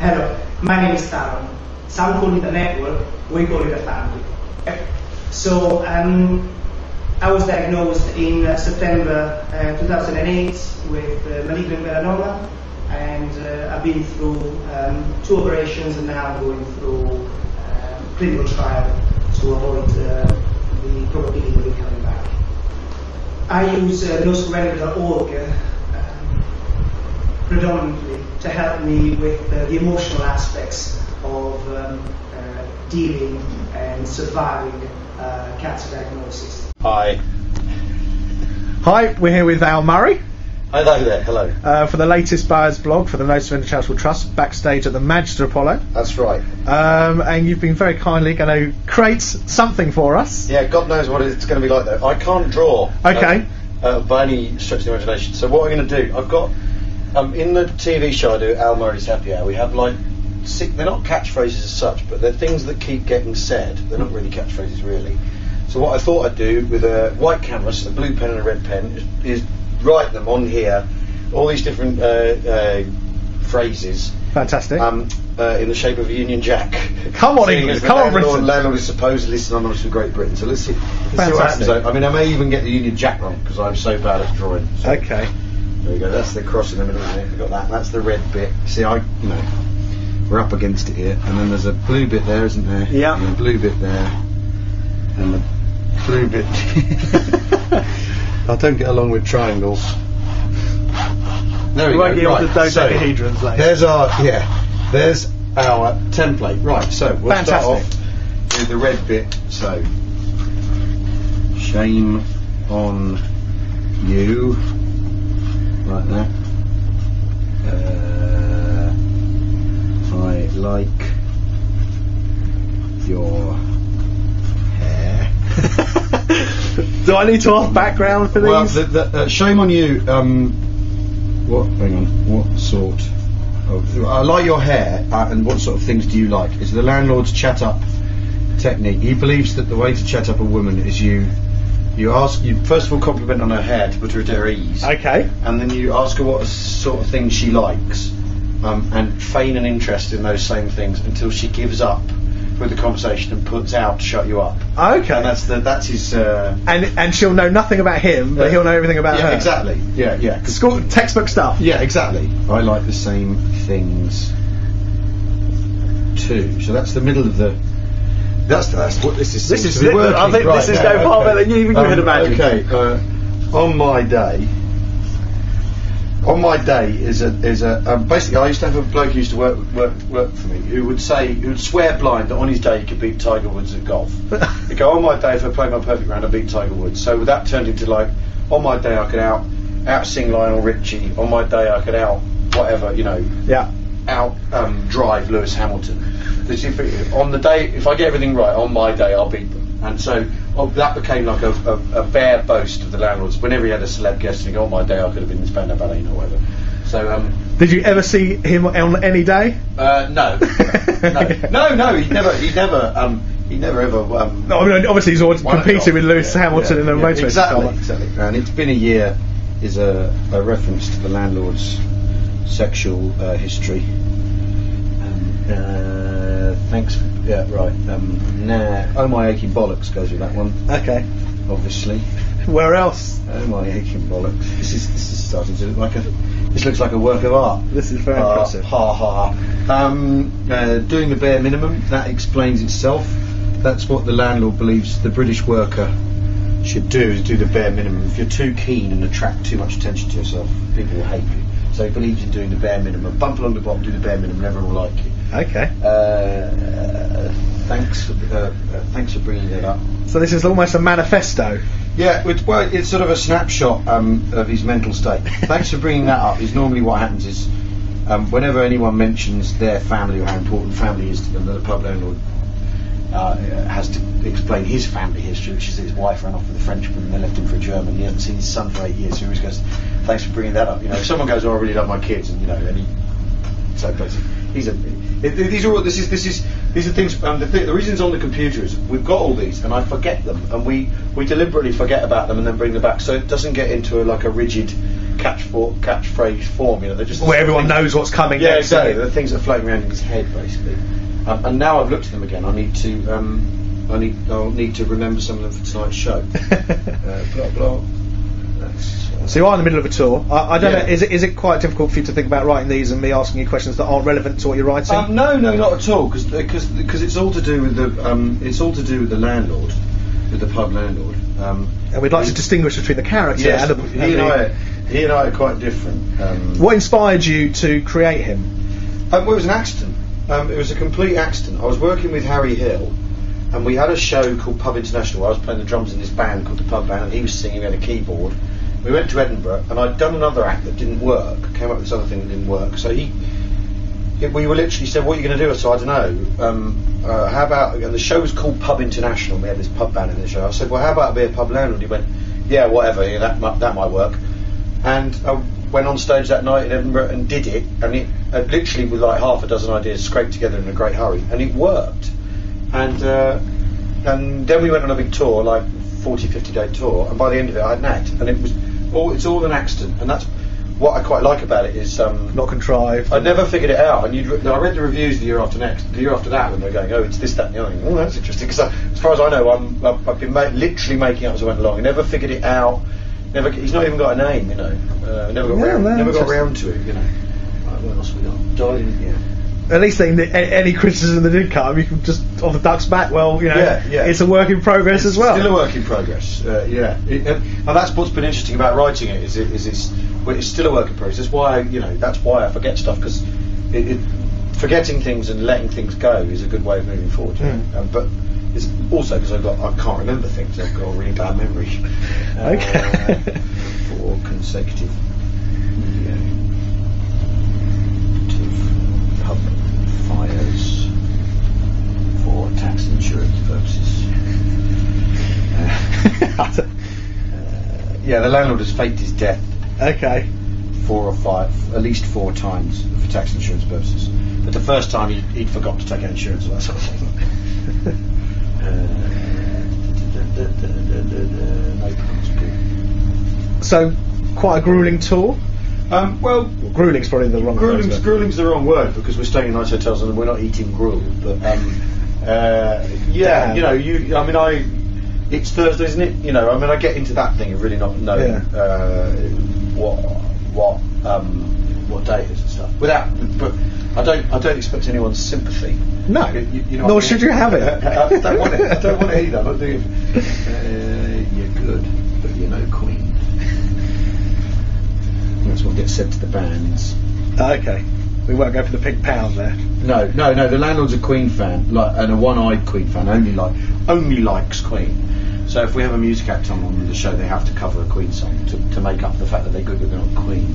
Hello, my name is Taron. Some call it a network, we call it a family. So I was diagnosed in September 2008 with malignant melanoma, and I've been through 2 operations, and now I'm going through clinical trial to avoid the probability of it coming back. I use noscurrental.org predominantly to help me with the emotional aspects of dealing and surviving cancer diagnosis. Hi. Hi, we're here with Al Murray. Hello there, hello. For the latest buyers blog for the No Surrender Charitable Trust, backstage at the Manchester Apollo. That's right. And you've been very kindly going to create something for us. Yeah, God knows what it's going to be like though. I can't draw. Okay. By any stretch of the imagination. So what I'm going to do, I've got, in the TV show I do, Al Murray's Happy Hour, we have like 6, they're not catchphrases as such, but they're things that keep getting said. They're not really catchphrases really. So what I thought I'd do with a white canvas, a blue pen and a red pen, is write them on here, all these different phrases. Fantastic. In the shape of a Union Jack. Come on, England. Come on, Britain. Landlord is supposedly synonymous with Great Britain. So let's see what happens. I mean, I may even get the Union Jack wrong because I'm so bad at drawing. So okay. There we go. That's the cross in the middle there. We've got that. That's the red bit. See, we're up against it here, and then there's a blue bit there, isn't there? Yeah. And a blue bit there, and the blue bit. I don't get along with triangles. There we won't go. get onto dodecahedrons later. There's our template. Right, so we'll start off with the red bit. So, shame on you. Right there. I like your hair. Do I need to ask background for these? Well, shame on you. What sort of? I like your hair, and what sort of things do you like? Is the landlord's chat up technique? He believes that the way to chat up a woman is you first of all compliment on her hair to put her at her ease. Okay. And then you ask her what sort of things she likes, and feign an interest in those same things until she gives up with the conversation and puts out to shut you up. Okay. And that's his. And she'll know nothing about him, but he'll know everything about her. Exactly. Yeah. School textbook stuff. Yeah, exactly. I like the same things too. So that's the middle of the. That's what this is. This is. I think this is going far better than you had imagined. Okay. On my day is basically I used to have a bloke who used to work for me who would swear blind that on his day he could beat Tiger Woods at golf. He'd go, on my day if I played my perfect round I beat Tiger Woods. So that turned into like, on my day I could out sing Lionel Richie. On my day I could out whatever, out drive Lewis Hamilton. On the day, if I get everything right, on my day I'll beat them. And so that became like a bare boast of the landlords. Whenever he had a celeb guest, and he go, on my day I could have been in Spandau Ballet or whatever. So did you ever see him on any day? No. He never ever. No, I mean obviously he's always competed with Lewis Hamilton in a motor race. Exactly. And it's been a year is a reference to the landlord's sexual history. Thanks. Yeah, right. Oh my aching bollocks goes with that one. Okay. Obviously. Where else? Oh my aching bollocks. This is starting to look like this looks like a work of art. This is very impressive. Doing the bare minimum, that explains itself. That's what the landlord believes the British worker should do, is do the bare minimum. If you're too keen and attract too much attention to yourself, people will hate you. So he believes in doing the bare minimum. Bump along the bottom, do the bare minimum, and everyone will like you. Okay. Thanks for bringing that up. So this is almost a manifesto. Yeah, it's sort of a snapshot of his mental state. Thanks for bringing that up. Is normally what happens is whenever anyone mentions their family or how important family is to them, the pub landlord has to explain his family history, which is that his wife ran off with a Frenchman and they left him for a German. He hasn't seen his son for 8 years, so he always goes, "Thanks for bringing that up." If someone goes, "Oh, I really love my kids," and so basically, these are things. The reasons on the computer is we've got all these, and I forget them, and we deliberately forget about them and then bring them back, so it doesn't get into a rigid catchphrase form. You know, they're just Where everyone knows what's coming. Yeah, next, exactly. don't they? The things that are floating around in his head, basically. And now I've looked at them again. I'll need to remember some of them for tonight's show. Blah blah. So you are in the middle of a tour. I don't Yeah. know. Is it quite difficult for you to think about writing these and me asking you questions that aren't relevant to what you're writing? No, not at all. Because it's all to do with the landlord, with the pub landlord. And we'd like to distinguish between the character Yes, and he and I are quite different. What inspired you to create him? Well, it was an accident. It was a complete accident. I was working with Harry Hill, and we had a show called Pub International where I was playing the drums in this band called the Pub Band, and he was singing. We had a keyboard. We went to Edinburgh, and I'd done another act that didn't work. Came up with this other thing that didn't work. So we were literally said, "What are you going to do?" So I don't know. How about? And the show was called Pub International. We had this pub band in the show. I said, "Well, how about be a pub landlord?" He went, "Yeah, whatever. Yeah, that might work." And I went on stage that night in Edinburgh and did it. And it literally with like half a dozen ideas scraped together in a great hurry, and it worked. And then we went on a big tour, like 40, 50-day tour. And by the end of it, I had an act, and it's all an accident. And that's what I quite like about it is Not contrived. I never figured it out, and I read the reviews the year after that when they're going, oh, it's this, that, and the other thing. Oh, that's interesting, because as far as I know, I've been literally making it up as I went along. I never figured it out. He's not even got a name, you know. Never got round to it, you know. Right, what else we got? Yeah. At least any criticism that did come, you can just on the duck's back. Well, you know, Yeah. it's a work in progress as well. Still a work in progress. Yeah. And that's what's been interesting about writing it. It's still a work in progress. That's why I forget stuff, because forgetting things and letting things go is a good way of moving forward. But it's also because I can't remember things. I've got a really bad memory. Okay. 4 consecutive pub fires for tax and insurance purposes. Yeah, the landlord has faked his death Okay. 4 or 5, at least 4 times for tax and insurance purposes. But the first time he'd forgot to take out insurance or that sort of thing. No problems. So, quite a grueling tour. Well, Grueling's probably the wrong word. grueling's the wrong word, because we're staying in nice hotels and we're not eating gruel. But yeah, it's Thursday, isn't it? You know, I mean, I get into that thing of really not knowing what day it is and stuff. But I don't expect anyone's sympathy. No, you know nor should you have it. I don't want it. I don't want it either. Not doing it. You're good, but you're no queen. That's what gets said to the bands. Okay, we won't go for the pink pound there. No. The landlord's a Queen fan, and a one-eyed Queen fan. Only likes Queen. So if we have a music act on the show, they have to cover a Queen song to make up the fact that they're good but they're not Queen.